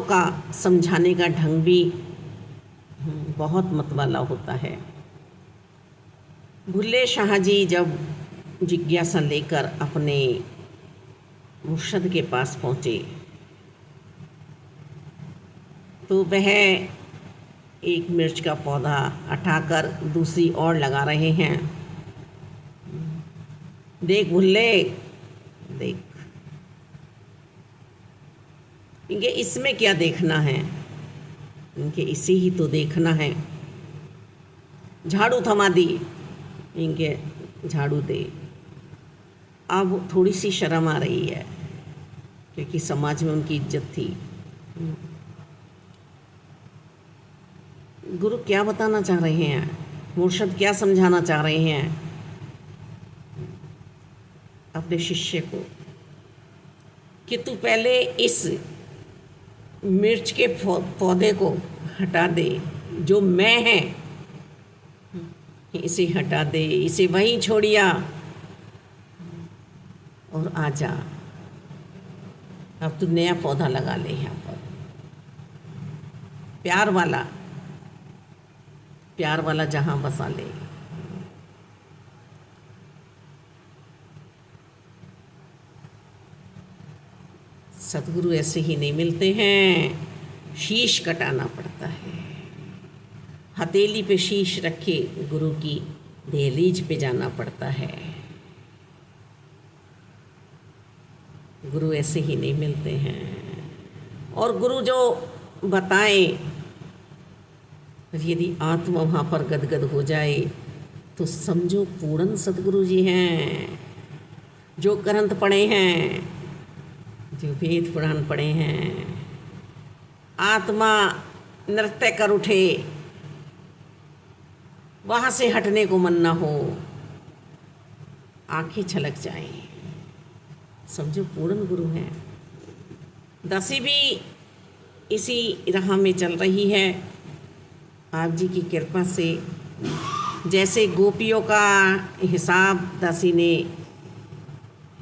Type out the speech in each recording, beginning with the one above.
का समझाने का ढंग भी बहुत मतवाला होता है। भुल्ले शाह जी जब जिज्ञासा लेकर अपने मुर्शद के पास पहुँचे तो वह एक मिर्च का पौधा उठाकर दूसरी ओर लगा रहे हैं। देख भुल्ले, देख, इनके इसमें क्या देखना है, इनके इसे ही तो देखना है। झाड़ू थमा दी, इनके झाड़ू दे। अब थोड़ी सी शर्म आ रही है क्योंकि समाज में उनकी इज्जत थी। गुरु क्या बताना चाह रहे हैं, मुर्शद क्या समझाना चाह रहे हैं अपने शिष्य को कि तू पहले इस मिर्च के पौधे को हटा दे, जो मैं है इसे हटा दे, इसे वहीं छोड़िया और आ जा। अब तू नया पौधा लगा ले यहाँ पर, प्यार वाला जहाँ बसा ले। सतगुरु ऐसे ही नहीं मिलते हैं, शीश कटाना पड़ता है। हथेली पे शीश रखे गुरु की दहलीज पे जाना पड़ता है। गुरु ऐसे ही नहीं मिलते हैं। और गुरु जो बताएं, यदि आत्मा वहाँ पर गदगद हो जाए तो समझो पूर्ण सतगुरु जी हैं, जो ग्रंथ पढ़े हैं, जो वेद पुराण पढ़े हैं। आत्मा नृत्य कर उठे, वहाँ से हटने को मन ना हो, आंखें छलक जाएं, समझो पूर्ण गुरु हैं। दासी भी इसी राह में चल रही है आप जी की कृपा से। जैसे गोपियों का हिसाब दासी ने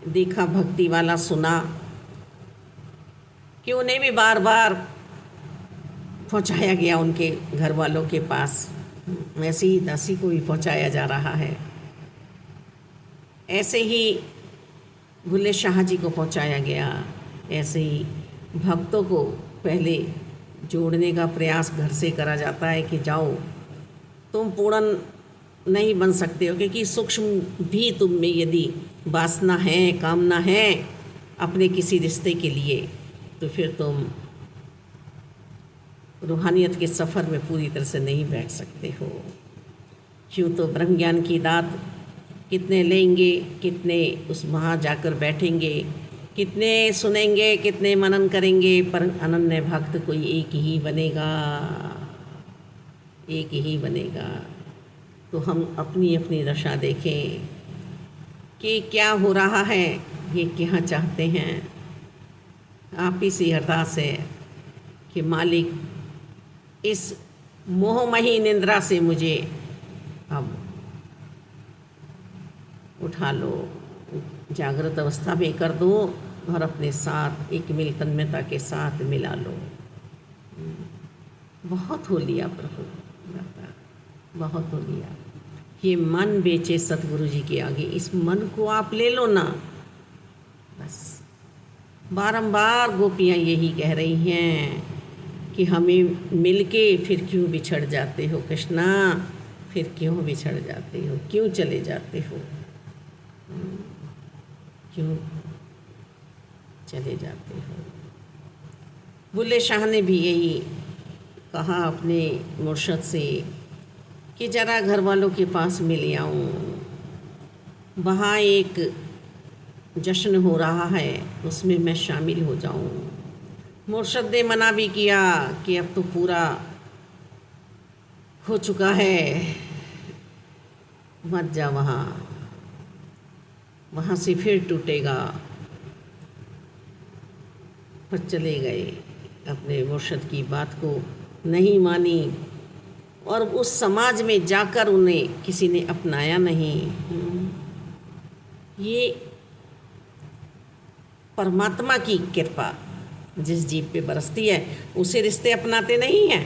देखा, भक्ति वाला सुना कि उन्हें भी बार बार पहुंचाया गया उनके घर वालों के पास, वैसे ही दासी को भी पहुंचाया जा रहा है। ऐसे ही भुल्ले शाह जी को पहुंचाया गया, ऐसे ही भक्तों को पहले जोड़ने का प्रयास घर से करा जाता है कि जाओ, तुम पूर्ण नहीं बन सकते हो, क्योंकि सूक्ष्म भी तुम में यदि वासना है, कामना है अपने किसी रिश्ते के लिए, तो फिर तुम रूहानियत के सफ़र में पूरी तरह से नहीं बैठ सकते हो। क्यों तो ब्रह्म ज्ञान की दात कितने लेंगे, कितने उस वहाँ जाकर बैठेंगे, कितने सुनेंगे, कितने मनन करेंगे, पर अनन्य भक्त कोई एक ही बनेगा, एक ही बनेगा। तो हम अपनी अपनी दशा देखें कि क्या हो रहा है, ये क्या चाहते हैं। आप ही से अरदास है कि मालिक इस मोहमयी निंद्रा से मुझे अब उठा लो, जागृत अवस्था में कर दो और अपने साथ एक मिल तन्मयता के साथ मिला लो। बहुत हो लिया प्रभु, बहुत हो लिया। ये मन बेचे सतगुरु जी के आगे, इस मन को आप ले लो ना। बस बारंबार गोपियाँ यही कह रही हैं कि हमें मिलके फिर क्यों बिछड़ जाते हो कृष्णा, फिर क्यों बिछड़ जाते हो, क्यों चले जाते हो, क्यों चले जाते हो। बुल्ले शाह ने भी यही कहा अपने मुर्शद से कि ज़रा घर वालों के पास मिल आऊँ, वहाँ एक जश्न हो रहा है, उसमें मैं शामिल हो जाऊँ। मुर्शद ने मना भी किया कि अब तो पूरा हो चुका है, मत जा वहाँ, वहाँ से फिर टूटेगा। पर चले गए, अपने मुर्शद की बात को नहीं मानी और उस समाज में जाकर उन्हें किसी ने अपनाया नहीं। ये परमात्मा की कृपा, जिस जीभ पे बरसती है उसे रिश्ते अपनाते नहीं हैं,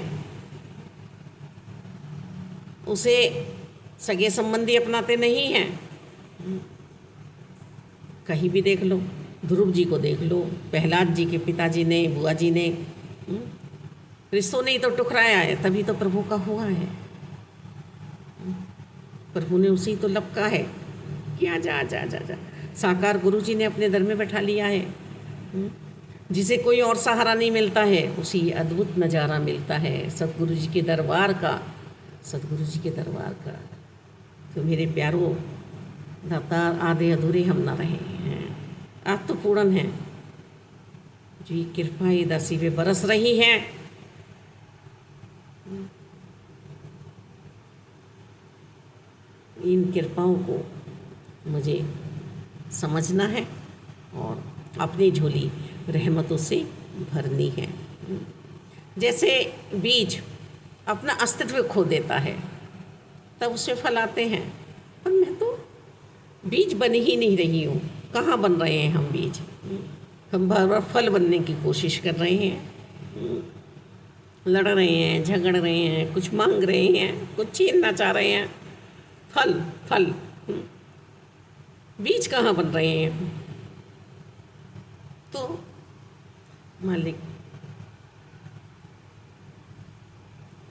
उसे सगे संबंधी अपनाते नहीं हैं। कहीं भी देख लो, ध्रुव जी को देख लो, प्रहलाद जी के पिताजी ने, बुआ जी ने, रिश्तों ने ही तो टुकराया है, तभी तो प्रभु का हुआ है। प्रभु ने उसी तो लपका है कि आ जा जा जा जा। साकार गुरु जी ने अपने दर में बैठा लिया है। जिसे कोई और सहारा नहीं मिलता है, उसी अद्भुत नज़ारा मिलता है सतगुरु जी के दरबार का, सतगुरु जी के दरबार का। तो मेरे प्यारों, दातार आधे अधूरे हम ना रहे हैं, आप तो पूर्ण हैं जी। कृपा ये दासी पे बरस रही है। इन कृपाओं को मुझे समझना है और अपनी झोली रहमतों से भरनी है। जैसे बीज अपना अस्तित्व खो देता है तब उससे फल आते हैं, पर मैं तो बीज बन ही नहीं रही हूँ। कहाँ बन रहे हैं हम बीज? हम बार बार फल बनने की कोशिश कर रहे हैं, लड़ रहे हैं, झगड़ रहे हैं, कुछ मांग रहे हैं, कुछ छीनना चाह रहे हैं। फल फल, बीज कहाँ बन रहे हैं? तो मालिक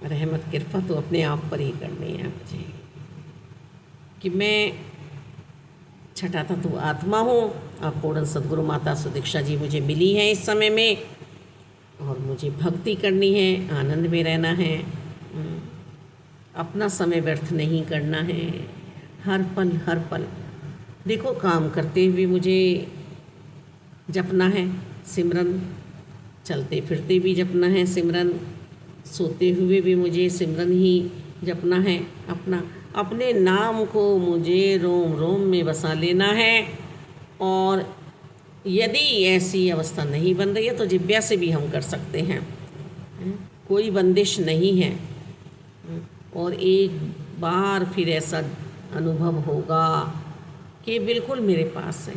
रहमत कृपा तो अपने आप पर ही करनी है मुझे, कि मैं छठा तत्व आत्मा हूँ। अब पूर्ण सदगुरु माता सुदीक्षा जी मुझे मिली है इस समय में, और मुझे भक्ति करनी है, आनंद में रहना है, अपना समय व्यर्थ नहीं करना है। हर पल देखो, काम करते हुए मुझे जपना है सिमरन, चलते फिरते भी जपना है सिमरन, सोते हुए भी मुझे सिमरन ही जपना है। अपने नाम को मुझे रोम रोम में बसा लेना है। और यदि ऐसी अवस्था नहीं बन रही है तो जिब्या से भी हम कर सकते हैं, कोई बंदिश नहीं है। और एक बार फिर ऐसा अनुभव होगा कि बिल्कुल मेरे पास है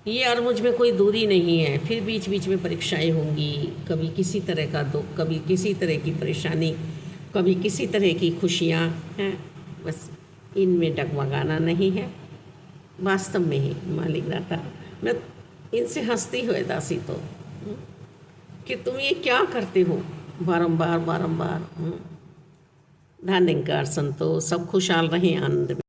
ये, और मुझ में कोई दूरी नहीं है। फिर बीच बीच में परीक्षाएं होंगी, कभी किसी तरह का दुख, कभी किसी तरह की परेशानी, कभी किसी तरह की खुशियाँ हैं। बस इनमें डगमगाना नहीं है। वास्तव में ही मालिक दाता, मैं इनसे हंसती हुए दासी तो कि तुम ये क्या करते हो बारंबार। धन निकार संतोष, सब खुशहाल रहें, आनंद में।